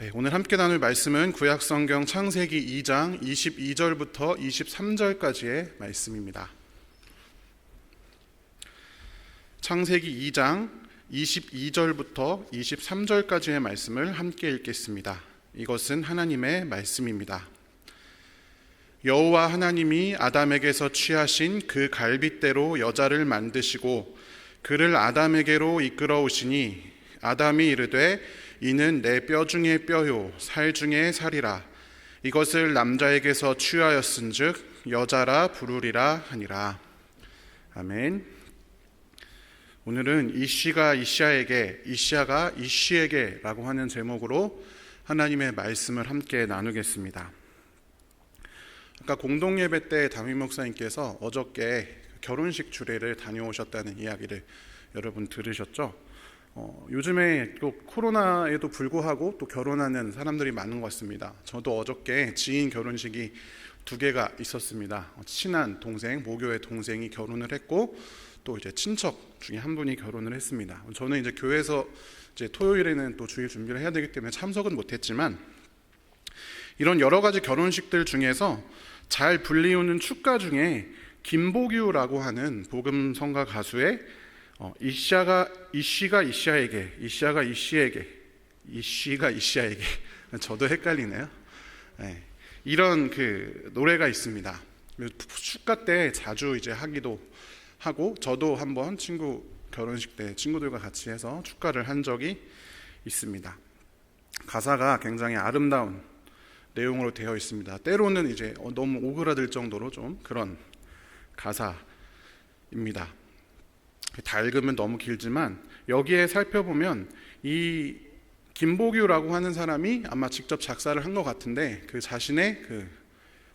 네, 오늘 함께 나눌 말씀은 구약성경 창세기 2장 22절부터 23절까지의 말씀입니다. 창세기 2장 22절부터 23절까지의 말씀을 함께 읽겠습니다. 이것은 하나님의 말씀입니다. 여호와 하나님이 아담에게서 취하신 그 갈빗대로 여자를 만드시고 그를 아담에게로 이끌어 오시니 아담이 이르되 이는 내 뼈 중에 뼈요 살 중에 살이라. 이것을 남자에게서 취하였은즉 여자라 부르리라 하니라. 아멘. 오늘은 이씨가 이시아에게, 이시아가 이씨에게 라고 하는 제목으로 하나님의 말씀을 함께 나누겠습니다. 아까 공동예배 때 담임 목사님께서 어저께 결혼식 주례를 다녀오셨다는 이야기를 여러분 들으셨죠? 요즘에 또 코로나에도 불구하고 또 결혼하는 사람들이 많은 것 같습니다. 저도 어저께 지인 결혼식이 2개가 있었습니다. 친한 동생, 모교의 동생이 결혼을 했고 또 이제 친척 중에 한 분이 결혼을 했습니다. 저는 이제 교회에서 이제 토요일에는 또 주일 준비를 해야 되기 때문에 참석은 못했지만 이런 여러 가지 결혼식들 중에서 잘 불리우는 축가 중에 김보규라고 하는 복음성가 가수의 이씨가 이시아에게, 이시아가 이씨에게, 이씨가 이시아에게 저도 헷갈리네요. 네, 이런 그 노래가 있습니다. 축가 때 자주 이제 하기도 하고 저도 한번 친구 결혼식 때 친구들과 같이 해서 축가를 한 적이 있습니다. 가사가 굉장히 아름다운 내용으로 되어 있습니다. 때로는 이제 너무 오그라들 정도로 좀 그런 가사입니다. 다 읽으면 너무 길지만 여기에 살펴보면 이 김보규라고 하는 사람이 아마 직접 작사를 한 것 같은데 그 자신의 그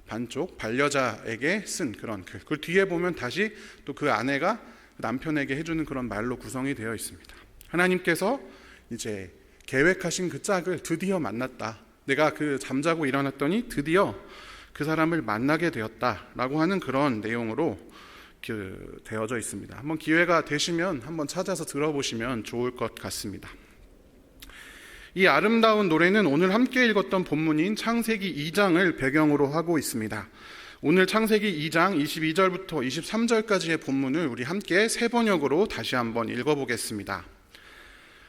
반쪽 반려자에게 쓴 그런 그 뒤에 보면 다시 또 그 아내가 남편에게 해주는 그런 말로 구성이 되어 있습니다. 하나님께서 이제 계획하신 그 짝을 드디어 만났다. 내가 그 잠자고 일어났더니 드디어 그 사람을 만나게 되었다라고 하는 그런 내용으로 되어져 있습니다. 한번 기회가 되시면 한번 찾아서 들어보시면 좋을 것 같습니다. 이 아름다운 노래는 오늘 함께 읽었던 본문인 창세기 2장을 배경으로 하고 있습니다. 오늘 창세기 2장 22절부터 23절까지의 본문을 우리 함께 세 번역으로 다시 한번 읽어보겠습니다.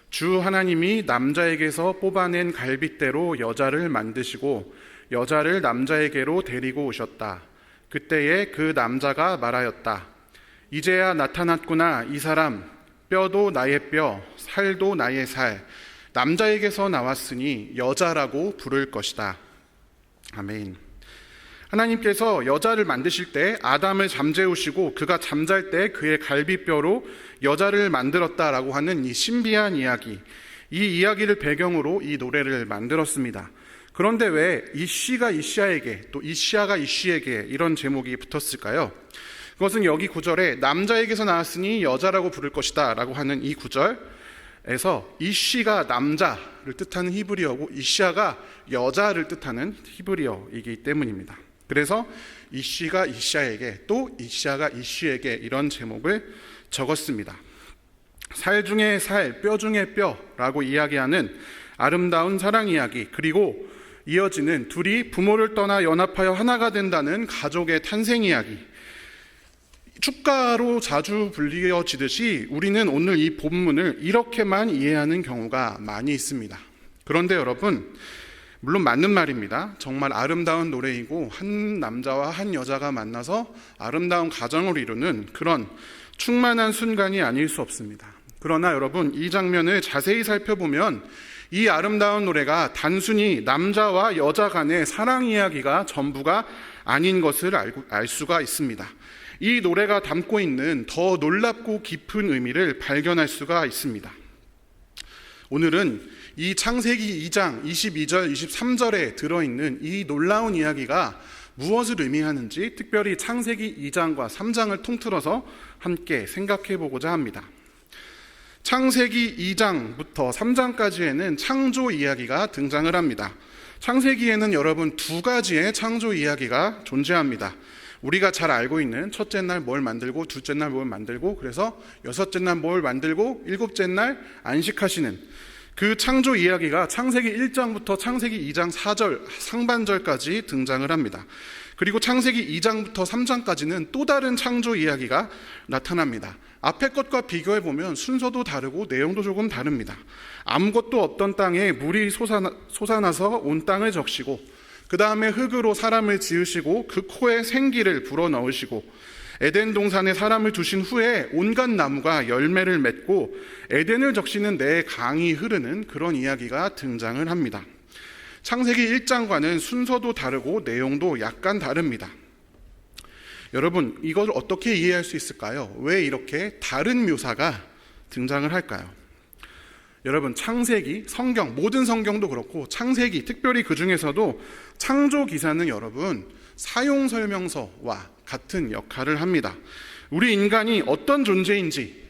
주 하나님이 남자에게서 뽑아낸 갈빗대로 여자를 만드시고 여자를 남자에게로 데리고 오셨다. 그때에 그 남자가 말하였다. 이제야 나타났구나. 이 사람 뼈도 나의 뼈, 살도 나의 살. 남자에게서 나왔으니 여자라고 부를 것이다. 아멘. 하나님께서 여자를 만드실 때 아담을 잠재우시고 그가 잠잘 때 그의 갈빗뼈로 여자를 만들었다라고 하는 이 신비한 이야기, 이 이야기를 배경으로 이 노래를 만들었습니다. 그런데 왜 이씨가 이시아에게 또 이시아가 이씨에게 이런 제목이 붙었을까요? 그것은 여기 구절에 남자에게서 나왔으니 여자라고 부를 것이다 라고 하는 이 구절에서 이씨가 남자를 뜻하는 히브리어고 이시아가 여자를 뜻하는 히브리어이기 때문입니다. 그래서 이씨가 이시아에게 또 이시아가 이씨에게 이런 제목을 적었습니다. 살 중에 살, 뼈 중에 뼈라고 이야기하는 아름다운 사랑 이야기, 그리고 이어지는 둘이 부모를 떠나 연합하여 하나가 된다는 가족의 탄생 이야기, 축가로 자주 불리어지듯이 우리는 오늘 이 본문을 이렇게만 이해하는 경우가 많이 있습니다. 그런데 여러분, 물론 맞는 말입니다. 정말 아름다운 노래이고 한 남자와 한 여자가 만나서 아름다운 가정을 이루는 그런 충만한 순간이 아닐 수 없습니다. 그러나 여러분, 이 장면을 자세히 살펴보면 이 아름다운 노래가 단순히 남자와 여자 간의 사랑 이야기가 전부가 아닌 것을 알 수가 있습니다. 이 노래가 담고 있는 더 놀랍고 깊은 의미를 발견할 수가 있습니다. 오늘은 이 창세기 2장 22절 23절에 들어있는 이 놀라운 이야기가 무엇을 의미하는지 특별히 창세기 2장과 3장을 통틀어서 함께 생각해 보고자 합니다. 창세기 2장부터 3장까지에는 창조 이야기가 등장을 합니다. 창세기에는 여러분 2가지의 창조 이야기가 존재합니다. 우리가 잘 알고 있는 첫째 날 뭘 만들고 둘째 날 뭘 만들고 그래서 여섯째 날 뭘 만들고 일곱째 날 안식하시는 그 창조 이야기가 창세기 1장부터 창세기 2장 4절 상반절까지 등장을 합니다. 그리고 창세기 2장부터 3장까지는 또 다른 창조 이야기가 나타납니다. 앞의 것과 비교해 보면 순서도 다르고 내용도 조금 다릅니다. 아무것도 없던 땅에 물이 솟아나서 온 땅을 적시고, 그 다음에 흙으로 사람을 지으시고 그 코에 생기를 불어넣으시고, 에덴 동산에 사람을 두신 후에 온갖 나무가 열매를 맺고 에덴을 적시는 내 강이 흐르는 그런 이야기가 등장을 합니다. 창세기 1장과는 순서도 다르고 내용도 약간 다릅니다. 여러분, 이걸 어떻게 이해할 수 있을까요? 왜 이렇게 다른 묘사가 등장을 할까요? 여러분, 창세기, 성경, 모든 성경도 그렇고 창세기, 특별히 그 중에서도 창조 기사는 여러분 사용 설명서와 같은 역할을 합니다. 우리 인간이 어떤 존재인지,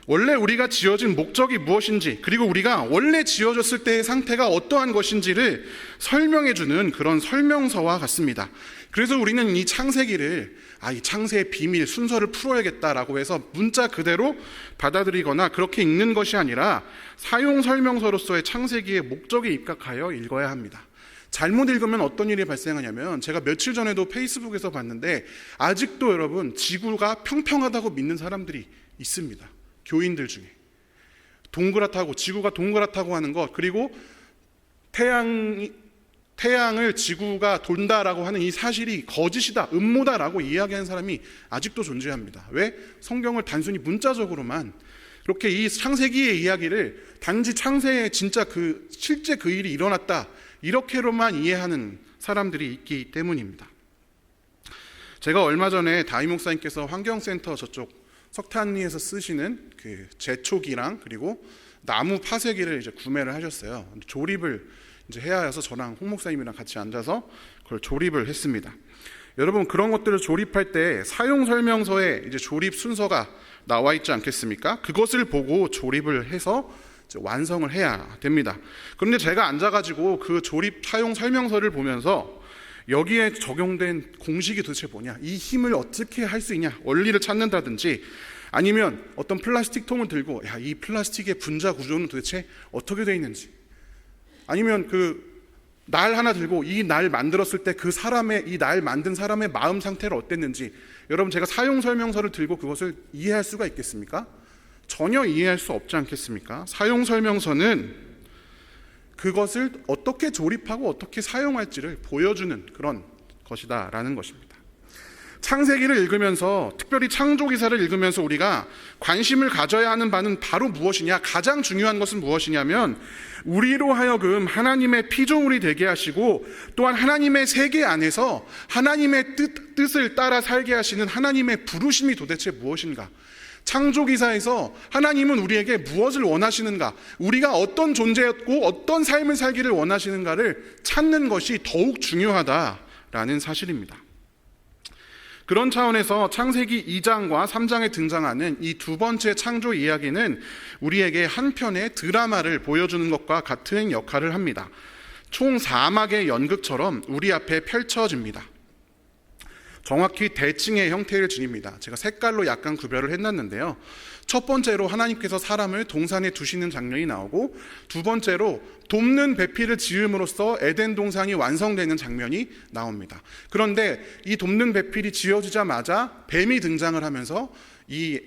원래 우리가 지어진 목적이 무엇인지, 그리고 우리가 원래 지어졌을 때의 상태가 어떠한 것인지를 설명해주는 그런 설명서와 같습니다. 그래서 우리는 이 창세기를 이 창세의 비밀, 순서를 풀어야겠다라고 해서 문자 그대로 받아들이거나 그렇게 읽는 것이 아니라 사용 설명서로서의 창세기의 목적에 입각하여 읽어야 합니다. 잘못 읽으면 어떤 일이 발생하냐면, 제가 며칠 전에도 페이스북에서 봤는데 아직도 여러분 지구가 평평하다고 믿는 사람들이 있습니다. 교인들 중에 동그랗다고, 지구가 동그랗다고 하는 것, 그리고 태양을 지구가 돈다라고 하는 이 사실이 거짓이다, 음모다라고 이야기하는 사람이 아직도 존재합니다. 왜? 성경을 단순히 문자적으로만 그렇게 이 창세기의 이야기를 단지 창세에 진짜 실제 그 일이 일어났다 이렇게로만 이해하는 사람들이 있기 때문입니다. 제가 얼마 전에 다임 목사님께서 환경센터 저쪽 석탄리에서 쓰시는 그 제초기랑 그리고 나무 파쇄기를 이제 구매를 하셨어요. 조립을 이제 해야 해서 저랑 홍 목사님이랑 같이 앉아서 그걸 조립을 했습니다. 여러분, 그런 것들을 조립할 때 사용 설명서에 이제 조립 순서가 나와 있지 않겠습니까? 그것을 보고 조립을 해서 완성을 해야 됩니다. 그런데 제가 앉아가지고 그 조립 사용 설명서를 보면서 여기에 적용된 공식이 도대체 뭐냐, 이 힘을 어떻게 할 수 있냐, 원리를 찾는다든지, 아니면 어떤 플라스틱 통을 들고 이 플라스틱의 분자 구조는 도대체 어떻게 되어 있는지, 아니면 날 하나 들고 이 날 만들었을 때 그 사람의, 이 날 만든 사람의 마음 상태를 어땠는지, 여러분 제가 사용 설명서를 들고 그것을 이해할 수가 있겠습니까? 전혀 이해할 수 없지 않겠습니까? 사용 설명서는 그것을 어떻게 조립하고 어떻게 사용할지를 보여주는 그런 것이다라는 것입니다. 창세기를 읽으면서, 특별히 창조기사를 읽으면서 우리가 관심을 가져야 하는 바는 바로 무엇이냐, 가장 중요한 것은 무엇이냐면 우리로 하여금 하나님의 피조물이 되게 하시고, 또한 하나님의 세계 안에서 하나님의 뜻을 따라 살게 하시는 하나님의 부르심이 도대체 무엇인가, 창조기사에서 하나님은 우리에게 무엇을 원하시는가, 우리가 어떤 존재였고 어떤 삶을 살기를 원하시는가를 찾는 것이 더욱 중요하다라는 사실입니다. 그런 차원에서 창세기 2장과 3장에 등장하는 이 두 번째 창조 이야기는 우리에게 한 편의 드라마를 보여주는 것과 같은 역할을 합니다. 총 4막의 연극처럼 우리 앞에 펼쳐집니다. 정확히 대칭의 형태를 지닙니다. 제가 색깔로 약간 구별을 해놨는데요. 첫 번째로 하나님께서 사람을 동산에 두시는 장면이 나오고, 두 번째로 돕는 배필을 지음으로써 에덴 동산이 완성되는 장면이 나옵니다. 그런데 이 돕는 배필이 지어지자마자 뱀이 등장을 하면서 이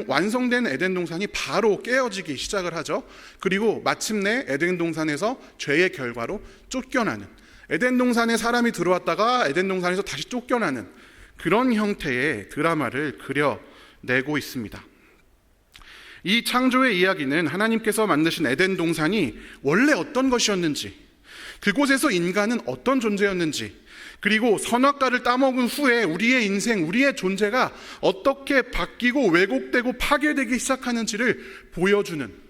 완성된 에덴 동산이 바로 깨어지기 시작을 하죠. 그리고 마침내 에덴 동산에서 죄의 결과로 쫓겨나는, 에덴 동산에 사람이 들어왔다가 에덴 동산에서 다시 쫓겨나는 그런 형태의 드라마를 그려내고 있습니다. 이 창조의 이야기는 하나님께서 만드신 에덴 동산이 원래 어떤 것이었는지, 그곳에서 인간은 어떤 존재였는지, 그리고 선악과를 따먹은 후에 우리의 인생, 우리의 존재가 어떻게 바뀌고 왜곡되고 파괴되기 시작하는지를 보여주는,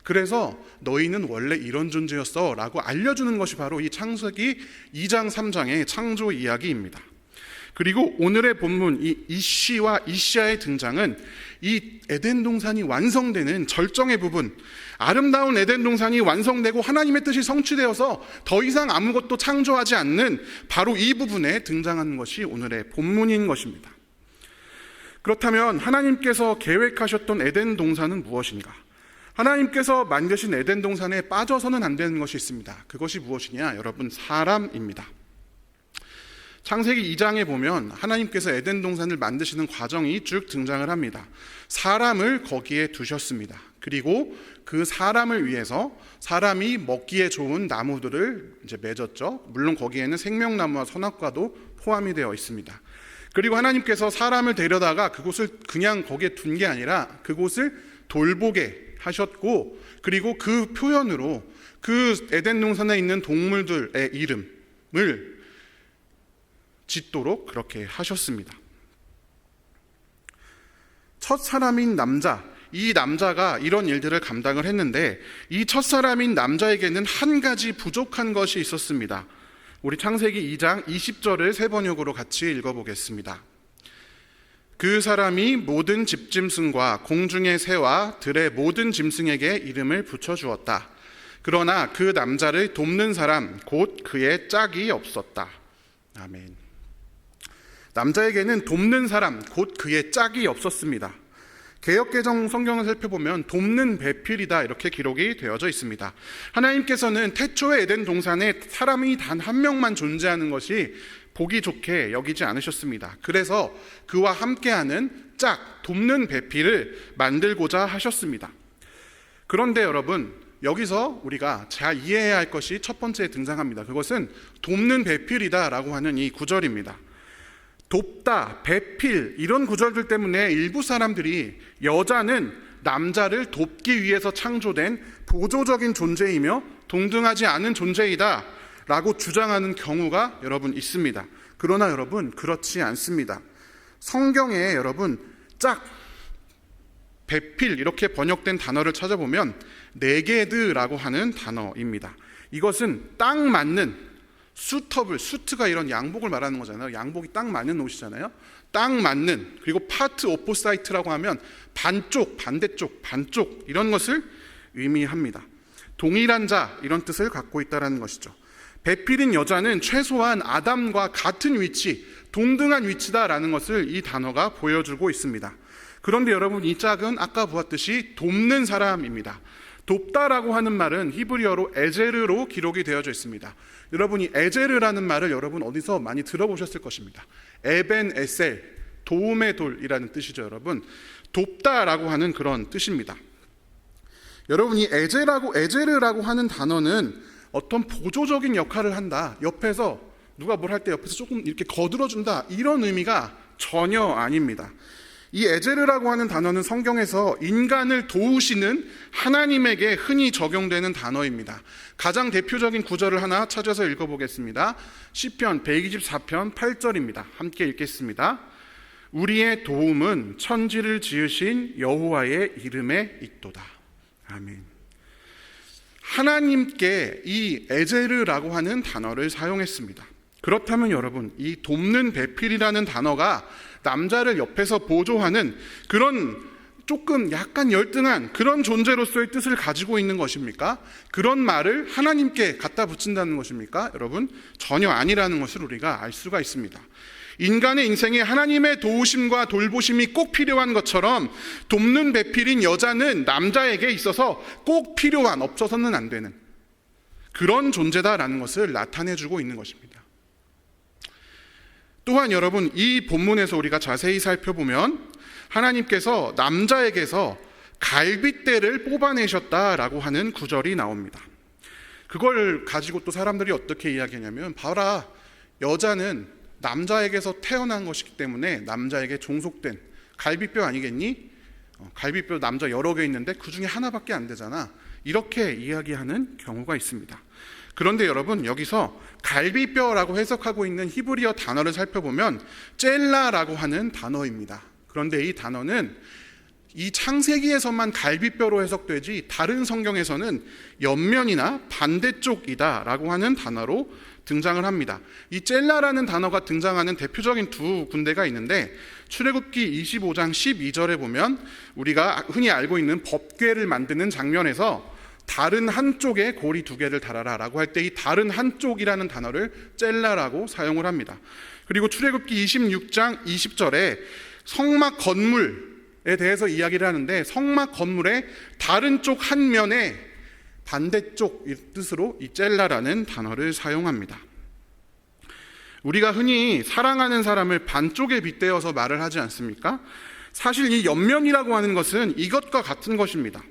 그래서 너희는 원래 이런 존재였어 라고 알려주는 것이 바로 이 창세기 2장 3장의 창조 이야기입니다. 그리고 오늘의 본문 이 이시와 이시아의 등장은 이 에덴 동산이 완성되는 절정의 부분, 아름다운 에덴 동산이 완성되고 하나님의 뜻이 성취되어서 더 이상 아무것도 창조하지 않는 바로 이 부분에 등장하는 것이 오늘의 본문인 것입니다. 그렇다면 하나님께서 계획하셨던 에덴 동산은 무엇인가? 하나님께서 만드신 에덴 동산에 빠져서는 안 되는 것이 있습니다. 그것이 무엇이냐? 여러분, 사람입니다. 창세기 2장에 보면 하나님께서 에덴 동산을 만드시는 과정이 쭉 등장을 합니다. 사람을 거기에 두셨습니다. 그리고 그 사람을 위해서 사람이 먹기에 좋은 나무들을 이제 맺었죠. 물론 거기에는 생명나무와 선악과도 포함이 되어 있습니다. 그리고 하나님께서 사람을 데려다가 그곳을 그냥 거기에 둔 게 아니라 그곳을 돌보게 하셨고, 그리고 그 표현으로 그 에덴 동산에 있는 동물들의 이름을 짓도록 그렇게 하셨습니다. 첫 사람인 남자, 이 남자가 이런 일들을 감당을 했는데 이 첫사람인 남자에게는 한 가지 부족한 것이 있었습니다. 우리 창세기 2장 20절을 세 번역으로 같이 읽어보겠습니다. 그 사람이 모든 집짐승과 공중의 새와 들의 모든 짐승에게 이름을 붙여주었다. 그러나 그 남자를 돕는 사람 곧 그의 짝이 없었다. 아멘. 남자에게는 돕는 사람 곧 그의 짝이 없었습니다. 개역개정 성경을 살펴보면 돕는 배필이다 이렇게 기록이 되어져 있습니다. 하나님께서는 태초의 에덴 동산에 사람이 단 한 명만 존재하는 것이 보기 좋게 여기지 않으셨습니다. 그래서 그와 함께하는 짝, 돕는 배필을 만들고자 하셨습니다. 그런데 여러분, 여기서 우리가 잘 이해해야 할 것이 첫 번째에 등장합니다. 그것은 돕는 배필이다 라고 하는 이 구절입니다. 돕다, 배필 이런 구절들 때문에 일부 사람들이 여자는 남자를 돕기 위해서 창조된 보조적인 존재이며 동등하지 않은 존재이다 라고 주장하는 경우가 여러분 있습니다. 그러나 여러분, 그렇지 않습니다. 성경에 여러분 짝, 배필 이렇게 번역된 단어를 찾아보면 네게드라고 하는 단어입니다. 이것은 딱 맞는 수터블, 수트가 이런 양복을 말하는 거잖아요. 양복이 딱 맞는 옷이잖아요. 딱 맞는, 그리고 파트 오포사이트라고 하면 반쪽, 반대쪽, 반쪽 이런 것을 의미합니다. 동일한 자 이런 뜻을 갖고 있다는 것이죠. 배필인 여자는 최소한 아담과 같은 위치, 동등한 위치다라는 것을 이 단어가 보여주고 있습니다. 그런데 여러분, 이 짝은 아까 보았듯이 돕는 사람입니다. 돕다라고 하는 말은 히브리어로 에제르로 기록이 되어져 있습니다. 여러분, 이 에제르라는 말을 여러분 어디서 많이 들어보셨을 것입니다. 에벤 에셀, 도움의 돌이라는 뜻이죠. 여러분, 돕다라고 하는 그런 뜻입니다. 여러분, 이 에제르라고 하는 단어는 어떤 보조적인 역할을 한다, 옆에서 누가 뭘 할 때 옆에서 조금 이렇게 거들어준다, 이런 의미가 전혀 아닙니다. 이 에제르라고 하는 단어는 성경에서 인간을 도우시는 하나님에게 흔히 적용되는 단어입니다. 가장 대표적인 구절을 하나 찾아서 읽어보겠습니다. 시편 124편 8절입니다. 함께 읽겠습니다. 우리의 도움은 천지를 지으신 여호와의 이름에 있도다. 아멘. 하나님께 이 에제르라고 하는 단어를 사용했습니다. 그렇다면 여러분, 이 돕는 배필이라는 단어가 남자를 옆에서 보조하는 그런 조금 약간 열등한 그런 존재로서의 뜻을 가지고 있는 것입니까? 그런 말을 하나님께 갖다 붙인다는 것입니까? 여러분, 전혀 아니라는 것을 우리가 알 수가 있습니다. 인간의 인생에 하나님의 도우심과 돌보심이 꼭 필요한 것처럼 돕는 배필인 여자는 남자에게 있어서 꼭 필요한, 없어서는 안 되는 그런 존재다라는 것을 나타내주고 있는 것입니다. 또한 여러분, 이 본문에서 우리가 자세히 살펴보면 하나님께서 남자에게서 갈빗대를 뽑아내셨다라고 하는 구절이 나옵니다. 그걸 가지고 또 사람들이 어떻게 이야기하냐면, 봐라, 여자는 남자에게서 태어난 것이기 때문에 남자에게 종속된 갈비뼈 아니겠니? 갈비뼈 남자 여러 개 있는데 그 중에 하나밖에 안 되잖아. 이렇게 이야기하는 경우가 있습니다. 그런데 여러분, 여기서 갈비뼈라고 해석하고 있는 히브리어 단어를 살펴보면 젤라라고 하는 단어입니다. 그런데 이 단어는 이 창세기에서만 갈비뼈로 해석되지 다른 성경에서는 옆면이나 반대쪽이다라고 하는 단어로 등장을 합니다. 이 젤라라는 단어가 등장하는 대표적인 두 군데가 있는데, 출애굽기 25장 12절에 보면 우리가 흔히 알고 있는 법궤를 만드는 장면에서 다른 한쪽에 고리 두 개를 달아라 라고 할 때 이 다른 한쪽이라는 단어를 젤라라고 사용을 합니다. 그리고 출애굽기 26장 20절에 성막 건물 대해서 이야기를 하는데 성막 건물의 다른 쪽 한 면에 반대쪽 뜻으로 이 젤라라는 단어를 사용합니다. 우리가 흔히 사랑하는 사람을 반쪽에 빗대어서 말을 하지 않습니까? 사실 이 옆면이라고 하는 것은 이것과 같은 것입니다.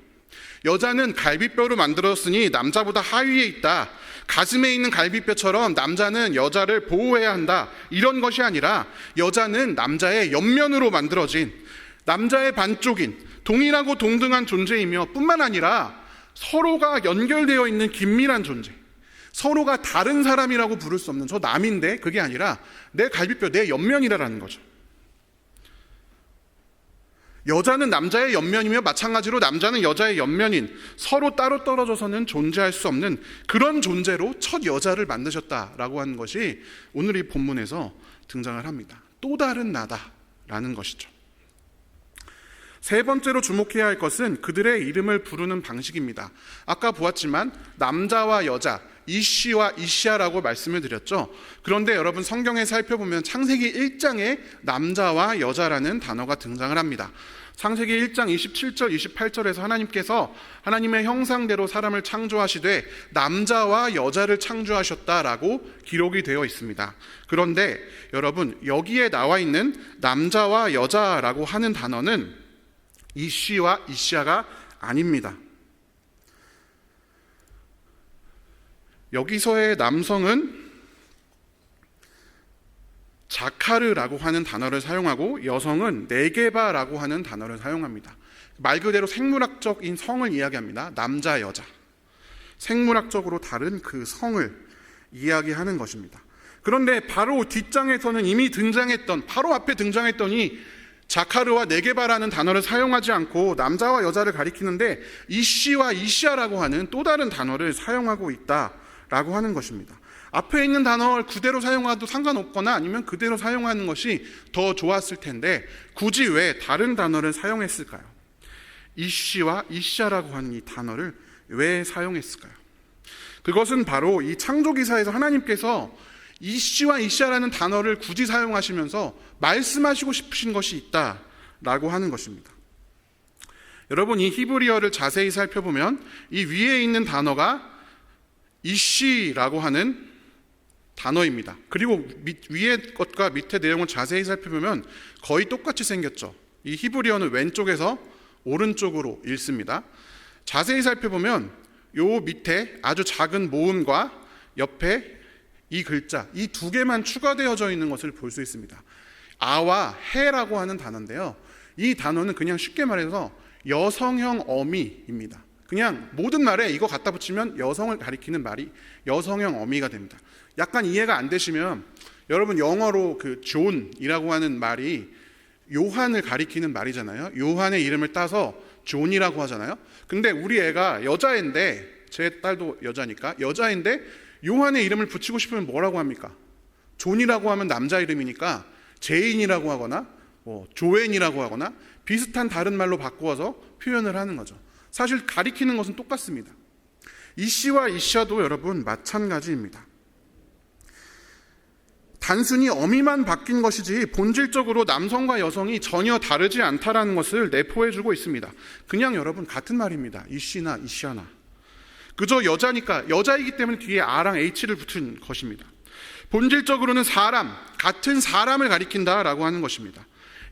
여자는 갈비뼈로 만들었으니 남자보다 하위에 있다. 가슴에 있는 갈비뼈처럼 남자는 여자를 보호해야 한다. 이런 것이 아니라 여자는 남자의 옆면으로 만들어진 남자의 반쪽인 동일하고 동등한 존재이며 뿐만 아니라 서로가 연결되어 있는 긴밀한 존재, 서로가 다른 사람이라고 부를 수 없는 저 남인데 그게 아니라 내 갈비뼈, 내 옆면이라는 거죠. 여자는 남자의 옆면이며 마찬가지로 남자는 여자의 옆면인 서로 따로 떨어져서는 존재할 수 없는 그런 존재로 첫 여자를 만드셨다라고 하는 것이 오늘 이 본문에서 등장을 합니다. 또 다른 나다라는 것이죠. 세 번째로 주목해야 할 것은 그들의 이름을 부르는 방식입니다. 아까 보았지만 남자와 여자, 이씨와 이시아라고 말씀을 드렸죠. 그런데 여러분 성경에 살펴보면 창세기 1장에 남자와 여자라는 단어가 등장을 합니다. 창세기 1장 27절 28절에서 하나님께서 하나님의 형상대로 사람을 창조하시되 남자와 여자를 창조하셨다라고 기록이 되어 있습니다. 그런데 여러분 여기에 나와 있는 남자와 여자라고 하는 단어는 이씨와 이시아가 아닙니다. 여기서의 남성은 자카르라고 하는 단어를 사용하고 여성은 네게바라고 하는 단어를 사용합니다. 말 그대로 생물학적인 성을 이야기합니다. 남자, 여자. 생물학적으로 다른 그 성을 이야기하는 것입니다. 그런데 바로 뒷장에서는 이미 등장했던, 바로 앞에 등장했더니 자카르와 네게바라는 단어를 사용하지 않고 남자와 여자를 가리키는데 이씨와 이시아라고 하는 또 다른 단어를 사용하고 있다라고 하는 것입니다. 앞에 있는 단어를 그대로 사용해도 상관없거나 아니면 그대로 사용하는 것이 더 좋았을 텐데 굳이 왜 다른 단어를 사용했을까요? 이씨와 이시아라고 하는 이 단어를 왜 사용했을까요? 그것은 바로 이 창조기사에서 하나님께서 이씨와 이시아라는 단어를 굳이 사용하시면서 말씀하시고 싶으신 것이 있다라고 하는 것입니다. 여러분 이 히브리어를 자세히 살펴보면 이 위에 있는 단어가 이씨라고 하는 단어입니다. 그리고 위에 것과 밑에 내용을 자세히 살펴보면 거의 똑같이 생겼죠. 이 히브리어는 왼쪽에서 오른쪽으로 읽습니다. 자세히 살펴보면 요 밑에 아주 작은 모음과 옆에 이 글자, 이 두 개만 추가되어져 있는 것을 볼 수 있습니다. 아와 해라고 하는 단어인데요. 이 단어는 그냥 쉽게 말해서 여성형 어미입니다. 그냥 모든 말에 이거 갖다 붙이면 여성을 가리키는 말이 여성형 어미가 됩니다. 약간 이해가 안 되시면 여러분 영어로 그 존이라고 하는 말이 요한을 가리키는 말이잖아요. 요한의 이름을 따서 존이라고 하잖아요. 근데 우리 애가 여자인데, 제 딸도 여자니까 여자인데 요한의 이름을 붙이고 싶으면 뭐라고 합니까? 존이라고 하면 남자 이름이니까 제인이라고 하거나 조앤이라고 하거나 비슷한 다른 말로 바꾸어서 표현을 하는 거죠. 사실 가리키는 것은 똑같습니다. 이씨와 이시아도 여러분 마찬가지입니다. 단순히 어미만 바뀐 것이지 본질적으로 남성과 여성이 전혀 다르지 않다라는 것을 내포해주고 있습니다. 그냥 여러분 같은 말입니다. 이씨나 이시아나. 그저 여자니까 여자이기 때문에 뒤에 R랑 H를 붙은 것입니다. 본질적으로는 사람, 같은 사람을 가리킨다라고 하는 것입니다.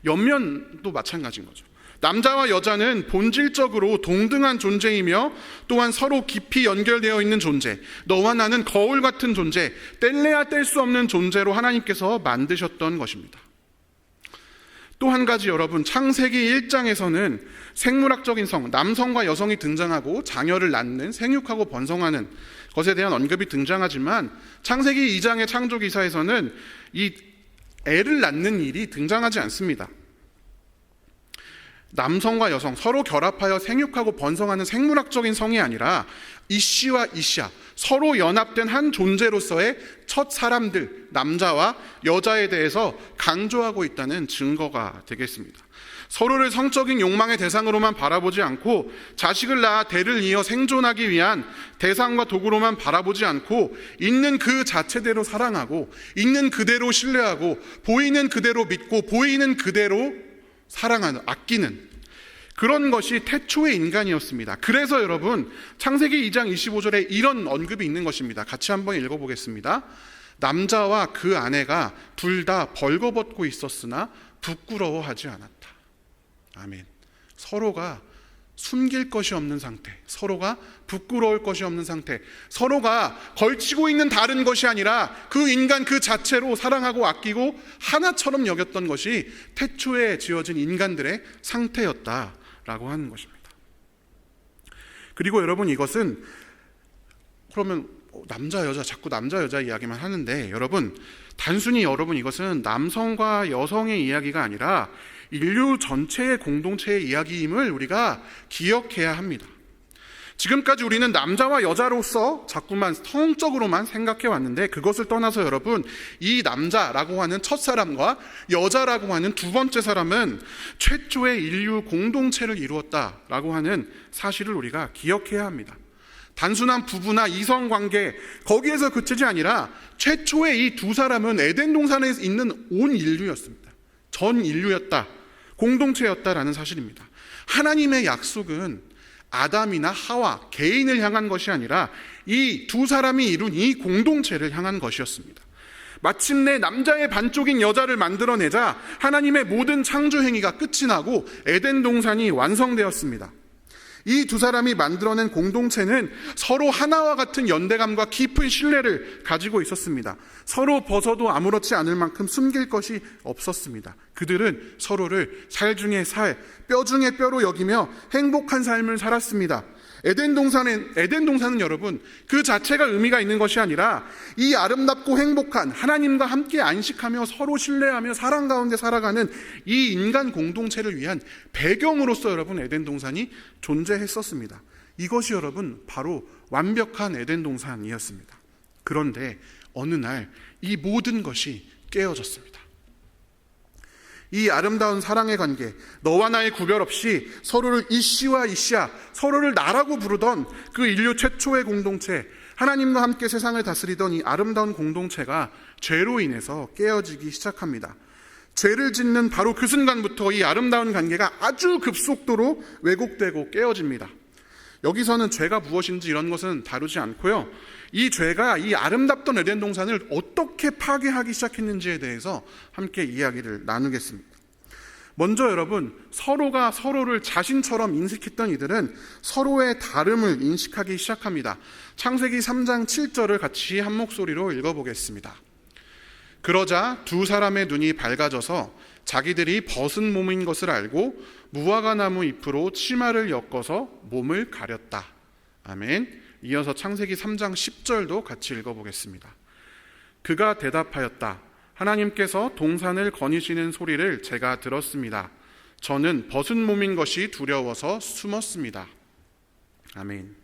옆면도 마찬가지인 거죠. 남자와 여자는 본질적으로 동등한 존재이며 또한 서로 깊이 연결되어 있는 존재, 너와 나는 거울 같은 존재, 뗄래야 뗄 수 없는 존재로 하나님께서 만드셨던 것입니다. 또 한 가지 여러분, 창세기 1장에서는 생물학적인 성, 남성과 여성이 등장하고 자녀를 낳는, 생육하고 번성하는 것에 대한 언급이 등장하지만 창세기 2장의 창조기사에서는 이 애를 낳는 일이 등장하지 않습니다. 남성과 여성 서로 결합하여 생육하고 번성하는 생물학적인 성이 아니라 이씨와 이시아, 서로 연합된 한 존재로서의 첫 사람들, 남자와 여자에 대해서 강조하고 있다는 증거가 되겠습니다. 서로를 성적인 욕망의 대상으로만 바라보지 않고 자식을 낳아 대를 이어 생존하기 위한 대상과 도구로만 바라보지 않고 있는 그 자체대로 사랑하고 있는 그대로 신뢰하고 보이는 그대로 믿고 보이는 그대로 사랑하는, 아끼는 그런 것이 태초의 인간이었습니다. 그래서 여러분 창세기 2장 25절에 이런 언급이 있는 것입니다. 같이 한번 읽어보겠습니다. 남자와 그 아내가 둘 다 벌거벗고 있었으나 부끄러워하지 않았다. 아멘. 서로가 숨길 것이 없는 상태, 서로가 부끄러울 것이 없는 상태, 서로가 걸치고 있는 다른 것이 아니라 그 인간 그 자체로 사랑하고 아끼고 하나처럼 여겼던 것이 태초에 지어진 인간들의 상태였다라고 하는 것입니다. 그리고 여러분 이것은 그러면 남자 여자 자꾸 남자 여자 이야기만 하는데 여러분 단순히 여러분 이것은 남성과 여성의 이야기가 아니라 인류 전체의 공동체의 이야기임을 우리가 기억해야 합니다. 지금까지 우리는 남자와 여자로서 자꾸만 성적으로만 생각해 왔는데 그것을 떠나서 여러분 이 남자라고 하는 첫사람과 여자라고 하는 두 번째 사람은 최초의 인류 공동체를 이루었다라고 하는 사실을 우리가 기억해야 합니다. 단순한 부부나 이성관계 거기에서 그치지 아니라 최초의 이 두 사람은 에덴 동산에 있는 온 인류였습니다. 전 인류였다, 공동체였다라는 사실입니다. 하나님의 약속은 아담이나 하와 개인을 향한 것이 아니라 이 두 사람이 이룬 이 공동체를 향한 것이었습니다. 마침내 남자의 반쪽인 여자를 만들어내자 하나님의 모든 창조 행위가 끝이 나고 에덴 동산이 완성되었습니다. 이 두 사람이 만들어낸 공동체는 서로 하나와 같은 연대감과 깊은 신뢰를 가지고 있었습니다. 서로 벗어도 아무렇지 않을 만큼 숨길 것이 없었습니다. 그들은 서로를 살 중에 살, 뼈 중에 뼈로 여기며 행복한 삶을 살았습니다. 에덴 동산은 여러분 그 자체가 의미가 있는 것이 아니라 이 아름답고 행복한 하나님과 함께 안식하며 서로 신뢰하며 사랑 가운데 살아가는 이 인간 공동체를 위한 배경으로서 여러분 에덴 동산이 존재했었습니다. 이것이 여러분 바로 완벽한 에덴 동산이었습니다. 그런데 어느 날 이 모든 것이 깨어졌습니다. 이 아름다운 사랑의 관계, 너와 나의 구별 없이 서로를 이씨와 이씨야, 서로를 나라고 부르던 그 인류 최초의 공동체, 하나님과 함께 세상을 다스리던 이 아름다운 공동체가 죄로 인해서 깨어지기 시작합니다. 죄를 짓는 바로 그 순간부터 이 아름다운 관계가 아주 급속도로 왜곡되고 깨어집니다. 여기서는 죄가 무엇인지 이런 것은 다루지 않고요. 이 죄가 이 아름답던 에덴 동산을 어떻게 파괴하기 시작했는지에 대해서 함께 이야기를 나누겠습니다. 먼저 여러분, 서로가 서로를 자신처럼 인식했던 이들은 서로의 다름을 인식하기 시작합니다. 창세기 3장 7절을 같이 한 목소리로 읽어보겠습니다. 그러자 두 사람의 눈이 밝아져서 자기들이 벗은 몸인 것을 알고 무화과 나무 잎으로 치마를 엮어서 몸을 가렸다. 아멘. 이어서 창세기 3장 10절도 같이 읽어보겠습니다. 그가 대답하였다. 하나님께서 동산을 거니시는 소리를 제가 들었습니다. 저는 벗은 몸인 것이 두려워서 숨었습니다. 아멘.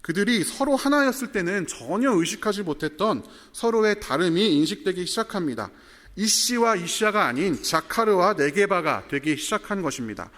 그들이 서로 하나였을 때는 전혀 의식하지 못했던 서로의 다름이 인식되기 시작합니다. 이씨와 이씨아가 아닌 자카르와 네게바가 되기 시작한 것입니다.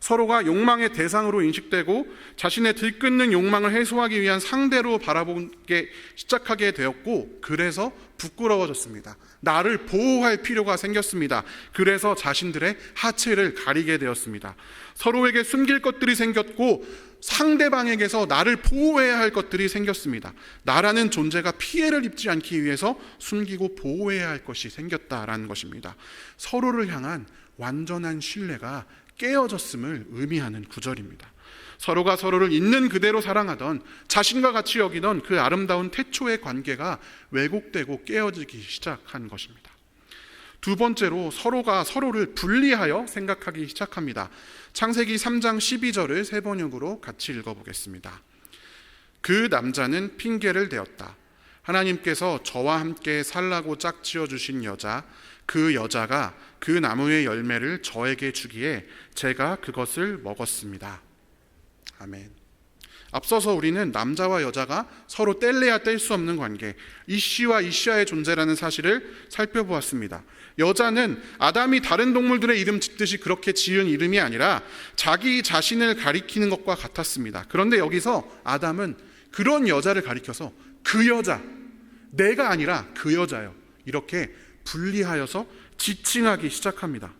서로가 욕망의 대상으로 인식되고 자신의 들끓는 욕망을 해소하기 위한 상대로 바라보기 시작하게 되었고, 그래서 부끄러워졌습니다. 나를 보호할 필요가 생겼습니다. 그래서 자신들의 하체를 가리게 되었습니다. 서로에게 숨길 것들이 생겼고 상대방에게서 나를 보호해야 할 것들이 생겼습니다. 나라는 존재가 피해를 입지 않기 위해서 숨기고 보호해야 할 것이 생겼다라는 것입니다. 서로를 향한 완전한 신뢰가 깨어졌음을 의미하는 구절입니다. 서로가 서로를 있는 그대로 사랑하던, 자신과 같이 여기던 그 아름다운 태초의 관계가 왜곡되고 깨어지기 시작한 것입니다. 두 번째로 서로가 서로를 분리하여 생각하기 시작합니다. 창세기 3장 12절을 세 번역으로 같이 읽어보겠습니다. 그 남자는 핑계를 대었다. 하나님께서 저와 함께 살라고 짝지어 주신 여자, 그 여자가 그 나무의 열매를 저에게 주기에 제가 그것을 먹었습니다. 아멘. 앞서서 우리는 남자와 여자가 서로 뗄래야 뗄 수 없는 관계, 이씨와 이씨아의 존재라는 사실을 살펴보았습니다. 여자는 아담이 다른 동물들의 이름 짓듯이 그렇게 지은 이름이 아니라 자기 자신을 가리키는 것과 같았습니다. 그런데 여기서 아담은 그런 여자를 가리켜서 그 여자, 내가 아니라 그 여자요, 이렇게 분리하여서 지칭하기 시작합니다.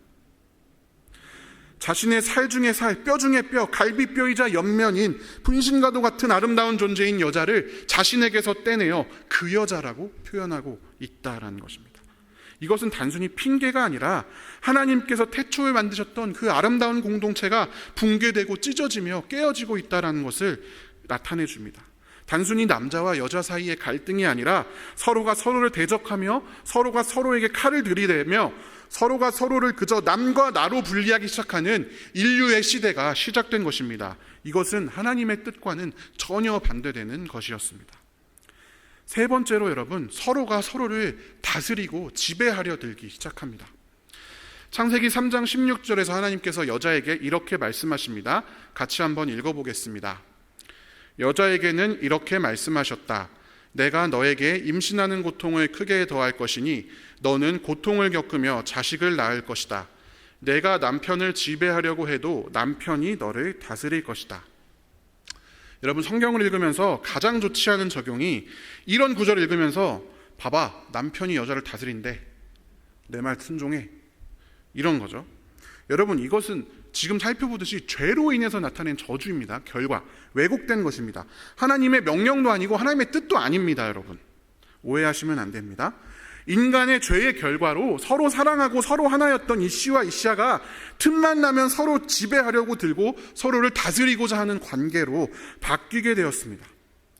자신의 살 중에 살, 뼈 중에 뼈, 갈비뼈이자 옆면인 분신과도 같은 아름다운 존재인 여자를 자신에게서 떼내어 그 여자라고 표현하고 있다라는 것입니다. 이것은 단순히 핑계가 아니라 하나님께서 태초에 만드셨던 그 아름다운 공동체가 붕괴되고 찢어지며 깨어지고 있다는 것을 나타내 줍니다. 단순히 남자와 여자 사이의 갈등이 아니라 서로가 서로를 대적하며 서로가 서로에게 칼을 들이대며 서로가 서로를 그저 남과 나로 분리하기 시작하는 인류의 시대가 시작된 것입니다. 이것은 하나님의 뜻과는 전혀 반대되는 것이었습니다. 세 번째로 여러분, 서로가 서로를 다스리고 지배하려 들기 시작합니다. 창세기 3장 16절에서 하나님께서 여자에게 이렇게 말씀하십니다. 같이 한번 읽어보겠습니다. 여자에게는 이렇게 말씀하셨다. 내가 너에게 임신하는 고통을 크게 더할 것이니 너는 고통을 겪으며 자식을 낳을 것이다. 내가 남편을 지배하려고 해도 남편이 너를 다스릴 것이다. 여러분, 성경을 읽으면서 가장 좋지 않은 적용이 이런 구절을 읽으면서 봐봐, 남편이 여자를 다스린대, 내 말 순종해, 이런 거죠. 여러분, 이것은 지금 살펴보듯이 죄로 인해서 나타낸 저주입니다. 결과, 왜곡된 것입니다. 하나님의 명령도 아니고 하나님의 뜻도 아닙니다. 여러분, 오해하시면 안 됩니다. 인간의 죄의 결과로 서로 사랑하고 서로 하나였던 이 씨와 이 씨가 틈만 나면 서로 지배하려고 들고 서로를 다스리고자 하는 관계로 바뀌게 되었습니다.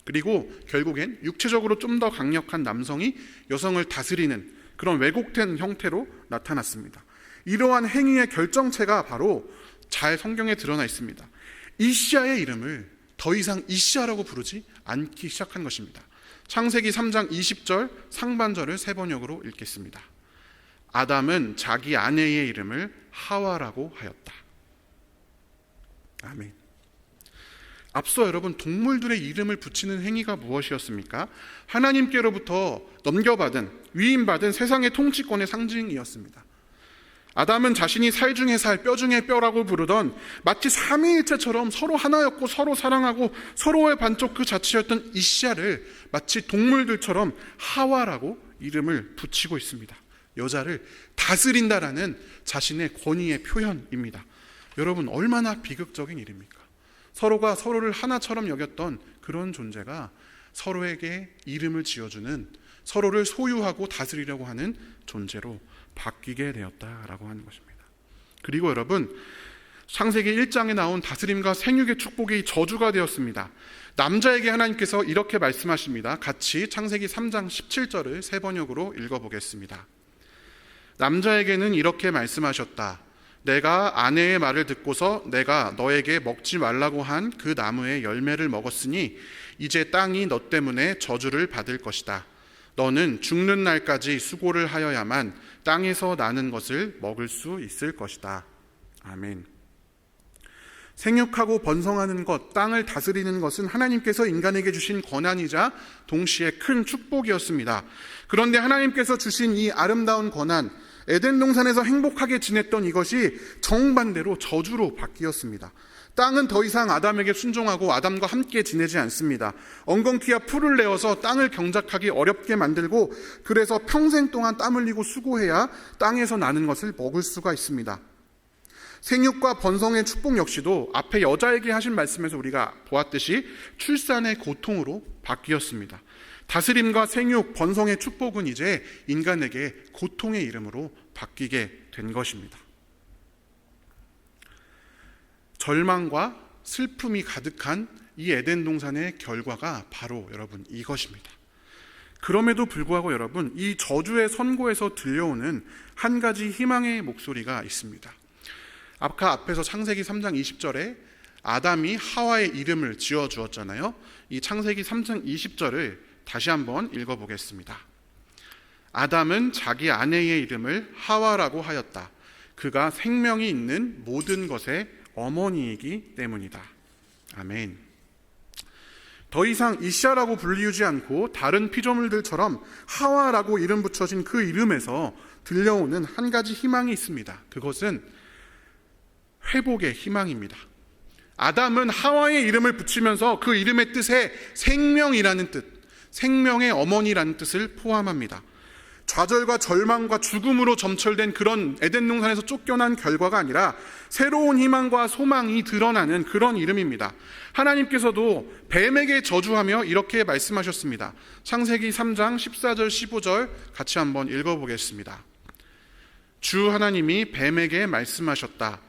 그리고 결국엔 육체적으로 좀 더 강력한 남성이 여성을 다스리는 그런 왜곡된 형태로 나타났습니다. 이러한 행위의 결정체가 바로 잘 성경에 드러나 있습니다. 이시아의 이름을 더 이상 이시아라고 부르지 않기 시작한 것입니다. 창세기 3장 20절 상반절을 세 번역으로 읽겠습니다. 아담은 자기 아내의 이름을 하와라고 하였다. 아멘. 앞서 여러분, 동물들의 이름을 붙이는 행위가 무엇이었습니까? 하나님께로부터 넘겨받은, 위임받은 세상의 통치권의 상징이었습니다. 아담은 자신이 살 중에 살, 뼈 중에 뼈라고 부르던 마치 삼위일체처럼 서로 하나였고 서로 사랑하고 서로의 반쪽 그 자체였던 이시아를 마치 동물들처럼 하와라고 이름을 붙이고 있습니다. 여자를 다스린다라는 자신의 권위의 표현입니다. 여러분, 얼마나 비극적인 일입니까? 서로가 서로를 하나처럼 여겼던 그런 존재가 서로에게 이름을 지어주는, 서로를 소유하고 다스리려고 하는 존재로 바뀌게 되었다라고 하는 것입니다. 그리고 여러분, 창세기 1장에 나온 다스림과 생육의 축복이 저주가 되었습니다. 남자에게 하나님께서 이렇게 말씀하십니다. 같이 창세기 3장 17절을 세 번역으로 읽어보겠습니다. 남자에게는 이렇게 말씀하셨다. 내가 아내의 말을 듣고서 내가 너에게 먹지 말라고 한 그 나무의 열매를 먹었으니 이제 땅이 너 때문에 저주를 받을 것이다. 너는 죽는 날까지 수고를 하여야만 땅에서 나는 것을 먹을 수 있을 것이다. 아멘. 생육하고 번성하는 것, 땅을 다스리는 것은 하나님께서 인간에게 주신 권한이자 동시에 큰 축복이었습니다. 그런데 하나님께서 주신 이 아름다운 권한, 에덴 동산에서 행복하게 지냈던 이것이 정반대로 저주로 바뀌었습니다. 땅은 더 이상 아담에게 순종하고 아담과 함께 지내지 않습니다. 엉겅퀴와 풀을 내어서 땅을 경작하기 어렵게 만들고, 그래서 평생 동안 땀 흘리고 수고해야 땅에서 나는 것을 먹을 수가 있습니다. 생육과 번성의 축복 역시도 앞에 여자에게 하신 말씀에서 우리가 보았듯이 출산의 고통으로 바뀌었습니다. 다스림과 생육, 번성의 축복은 이제 인간에게 고통의 이름으로 바뀌게 된 것입니다. 절망과 슬픔이 가득한 이 에덴 동산의 결과가 바로 여러분 이것입니다. 그럼에도 불구하고 여러분, 이 저주의 선고에서 들려오는 한 가지 희망의 목소리가 있습니다. 아까 앞에서 창세기 3장 20절에 아담이 하와의 이름을 지어주었잖아요. 이 창세기 3장 20절을 다시 한번 읽어보겠습니다. 아담은 자기 아내의 이름을 하와라고 하였다. 그가 생명이 있는 모든 것의 어머니이기 때문이다. 아멘. 더 이상 이시아라고 불리우지 않고 다른 피조물들처럼 하와라고 이름 붙여진 그 이름에서 들려오는 한 가지 희망이 있습니다. 그것은 회복의 희망입니다. 아담은 하와의 이름을 붙이면서 그 이름의 뜻에 생명이라는 뜻, 생명의 어머니라는 뜻을 포함합니다. 좌절과 절망과 죽음으로 점철된 그런 에덴 동산에서 쫓겨난 결과가 아니라 새로운 희망과 소망이 드러나는 그런 이름입니다. 하나님께서도 뱀에게 저주하며 이렇게 말씀하셨습니다. 창세기 3장 14절 15절 같이 한번 읽어보겠습니다. 주 하나님이 뱀에게 말씀하셨다.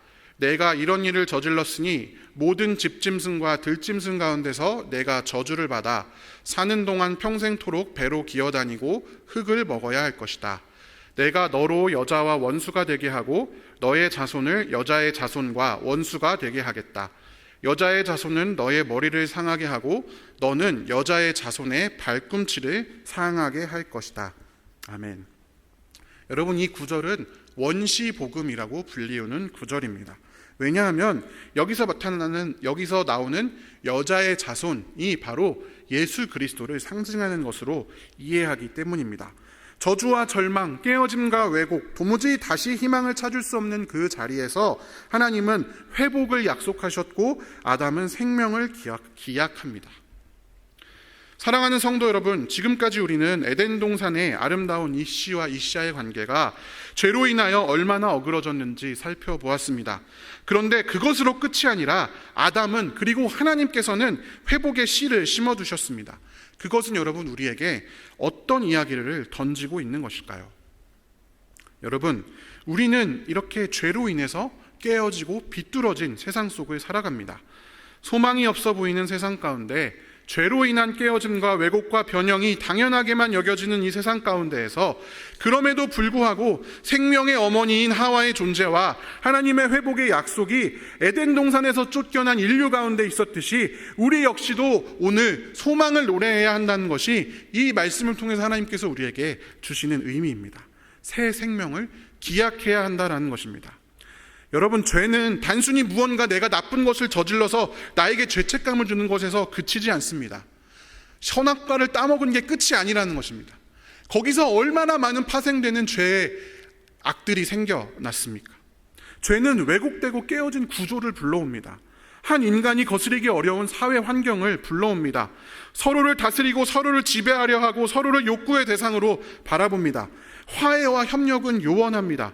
내가 이런 일을 저질렀으니 모든 집짐승과 들짐승 가운데서 내가 저주를 받아 사는 동안 평생토록 배로 기어다니고 흙을 먹어야 할 것이다. 내가 너로 여자와 원수가 되게 하고 너의 자손을 여자의 자손과 원수가 되게 하겠다. 여자의 자손은 너의 머리를 상하게 하고 너는 여자의 자손의 발꿈치를 상하게 할 것이다. 아멘. 여러분, 이 구절은 원시복음이라고 불리우는 구절입니다. 왜냐하면 여기서 나오는 여자의 자손이 바로 예수 그리스도를 상징하는 것으로 이해하기 때문입니다. 저주와 절망, 깨어짐과 왜곡, 도무지 다시 희망을 찾을 수 없는 그 자리에서 하나님은 회복을 약속하셨고 아담은 생명을 기약합니다. 사랑하는 성도 여러분, 지금까지 우리는 에덴 동산의 아름다운 이씨와 이샤의 관계가 죄로 인하여 얼마나 어그러졌는지 살펴보았습니다. 그런데 그것으로 끝이 아니라 아담은, 그리고 하나님께서는 회복의 씨를 심어두셨습니다. 그것은 여러분, 우리에게 어떤 이야기를 던지고 있는 것일까요? 여러분, 우리는 이렇게 죄로 인해서 깨어지고 비뚤어진 세상 속을 살아갑니다. 소망이 없어 보이는 세상 가운데 죄로 인한 깨어짐과 왜곡과 변형이 당연하게만 여겨지는 이 세상 가운데에서 그럼에도 불구하고 생명의 어머니인 하와의 존재와 하나님의 회복의 약속이 에덴 동산에서 쫓겨난 인류 가운데 있었듯이 우리 역시도 오늘 소망을 노래해야 한다는 것이 이 말씀을 통해서 하나님께서 우리에게 주시는 의미입니다. 새 생명을 기약해야 한다는 것입니다. 여러분, 죄는 단순히 무언가 내가 나쁜 것을 저질러서 나에게 죄책감을 주는 것에서 그치지 않습니다. 선악과를 따먹은 게 끝이 아니라는 것입니다. 거기서 얼마나 많은 파생되는 죄의 악들이 생겨났습니까? 죄는 왜곡되고 깨어진 구조를 불러옵니다. 한 인간이 거스르기 어려운 사회 환경을 불러옵니다. 서로를 다스리고 서로를 지배하려 하고 서로를 욕구의 대상으로 바라봅니다. 화해와 협력은 요원합니다.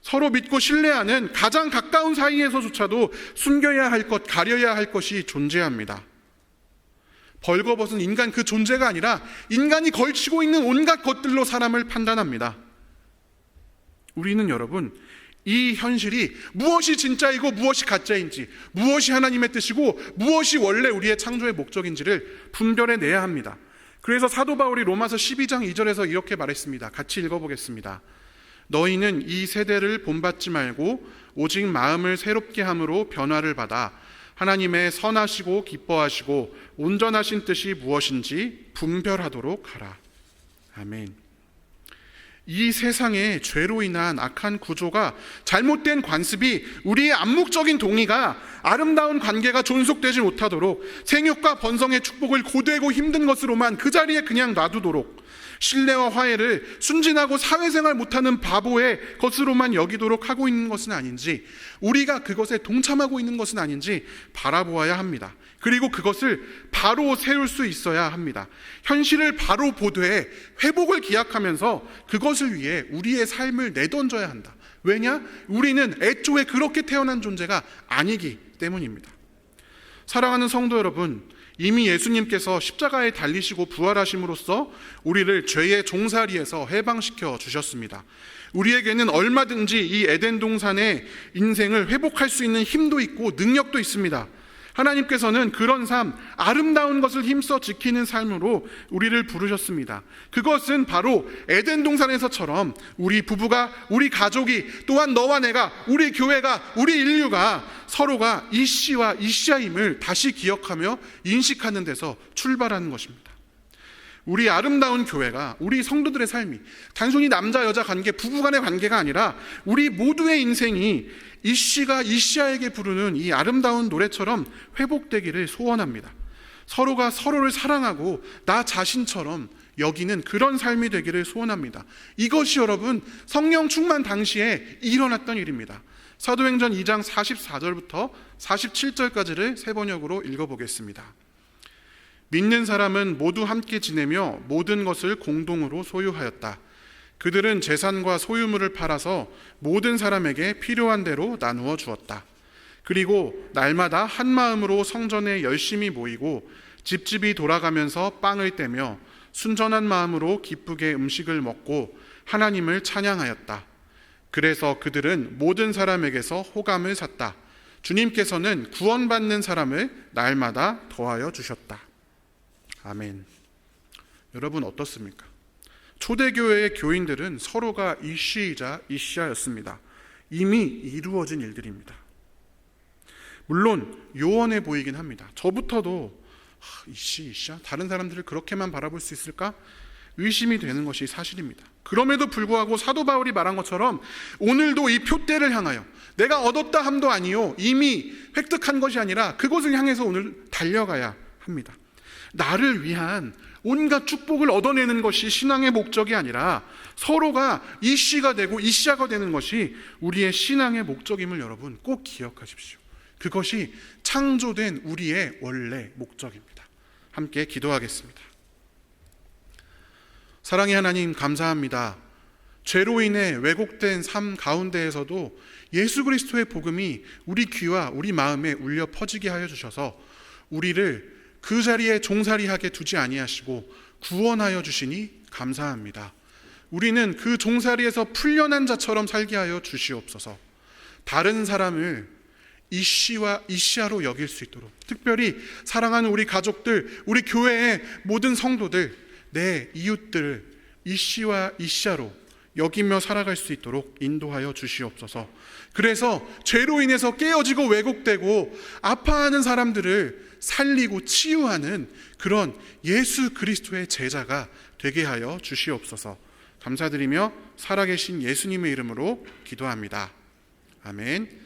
서로 믿고 신뢰하는 가장 가까운 사이에서조차도 숨겨야 할 것, 가려야 할 것이 존재합니다. 벌거벗은 인간 그 존재가 아니라 인간이 걸치고 있는 온갖 것들로 사람을 판단합니다. 우리는 여러분, 이 현실이 무엇이 진짜이고 무엇이 가짜인지, 무엇이 하나님의 뜻이고 무엇이 원래 우리의 창조의 목적인지를 분별해내야 합니다. 그래서 사도 바울이 로마서 12장 2절에서 이렇게 말했습니다. 같이 읽어보겠습니다. 너희는 이 세대를 본받지 말고 오직 마음을 새롭게 함으로 변화를 받아 하나님의 선하시고 기뻐하시고 온전하신 뜻이 무엇인지 분별하도록 하라. 아멘. 이 세상의 죄로 인한 악한 구조가, 잘못된 관습이, 우리의 암묵적인 동의가, 아름다운 관계가 존속되지 못하도록 생육과 번성의 축복을 고되고 힘든 것으로만 그 자리에 그냥 놔두도록, 신뢰와 화해를 순진하고 사회생활 못하는 바보의 것으로만 여기도록 하고 있는 것은 아닌지, 우리가 그것에 동참하고 있는 것은 아닌지 바라보아야 합니다. 그리고 그것을 바로 세울 수 있어야 합니다. 현실을 바로 보되 회복을 기약하면서 그것을 위해 우리의 삶을 내던져야 한다. 왜냐? 우리는 애초에 그렇게 태어난 존재가 아니기 때문입니다. 사랑하는 성도 여러분, 이미 예수님께서 십자가에 달리시고 부활하심으로써 우리를 죄의 종살이에서 해방시켜 주셨습니다. 우리에게는 얼마든지 이 에덴 동산의 인생을 회복할 수 있는 힘도 있고 능력도 있습니다. 하나님께서는 그런 삶, 아름다운 것을 힘써 지키는 삶으로 우리를 부르셨습니다. 그것은 바로 에덴 동산에서처럼 우리 부부가, 우리 가족이, 또한 너와 내가, 우리 교회가, 우리 인류가 서로가 이씨와 이씨아임을 다시 기억하며 인식하는 데서 출발하는 것입니다. 우리 아름다운 교회가, 우리 성도들의 삶이 단순히 남자 여자 관계, 부부 간의 관계가 아니라 우리 모두의 인생이 이씨가 이씨아에게 부르는 이 아름다운 노래처럼 회복되기를 소원합니다. 서로가 서로를 사랑하고 나 자신처럼 여기는 그런 삶이 되기를 소원합니다. 이것이 여러분 성령 충만 당시에 일어났던 일입니다. 사도행전 2장 44절부터 47절까지를 세 번역으로 읽어보겠습니다. 믿는 사람은 모두 함께 지내며 모든 것을 공동으로 소유하였다. 그들은 재산과 소유물을 팔아서 모든 사람에게 필요한 대로 나누어 주었다. 그리고 날마다 한 마음으로 성전에 열심히 모이고 집집이 돌아가면서 빵을 떼며 순전한 마음으로 기쁘게 음식을 먹고 하나님을 찬양하였다. 그래서 그들은 모든 사람에게서 호감을 샀다. 주님께서는 구원받는 사람을 날마다 더하여 주셨다. 아멘. 여러분 어떻습니까? 초대교회의 교인들은 서로가 이씨이자 이씨야였습니다. 이미 이루어진 일들입니다. 물론 요원해 보이긴 합니다. 저부터도 이씨야? 다른 사람들을 그렇게만 바라볼 수 있을까? 의심이 되는 것이 사실입니다. 그럼에도 불구하고 사도 바울이 말한 것처럼 오늘도 이 표대를 향하여 내가 얻었다 함도 아니요 이미 획득한 것이 아니라 그곳을 향해서 오늘 달려가야 합니다. 나를 위한 온갖 축복을 얻어내는 것이 신앙의 목적이 아니라 서로가 이씨가 되고 이씨야가 되는 것이 우리의 신앙의 목적임을 여러분 꼭 기억하십시오. 그것이 창조된 우리의 원래 목적입니다. 함께 기도하겠습니다. 사랑의 하나님 감사합니다. 죄로 인해 왜곡된 삶 가운데에서도 예수 그리스도의 복음이 우리 귀와 우리 마음에 울려 퍼지게 하여 주셔서 우리를 그 자리에 종살이하게 두지 아니하시고 구원하여 주시니 감사합니다. 우리는 그 종살이에서 풀려난 자처럼 살게 하여 주시옵소서. 다른 사람을 이씨와 이씨야로 여길 수 있도록, 특별히 사랑하는 우리 가족들, 우리 교회의 모든 성도들, 내 이웃들을 이씨와 이씨야로 여기며 살아갈 수 있도록 인도하여 주시옵소서. 그래서 죄로 인해서 깨어지고 왜곡되고 아파하는 사람들을 살리고 치유하는 그런 예수 그리스도의 제자가 되게 하여 주시옵소서. 감사드리며 살아계신 예수님의 이름으로 기도합니다. 아멘.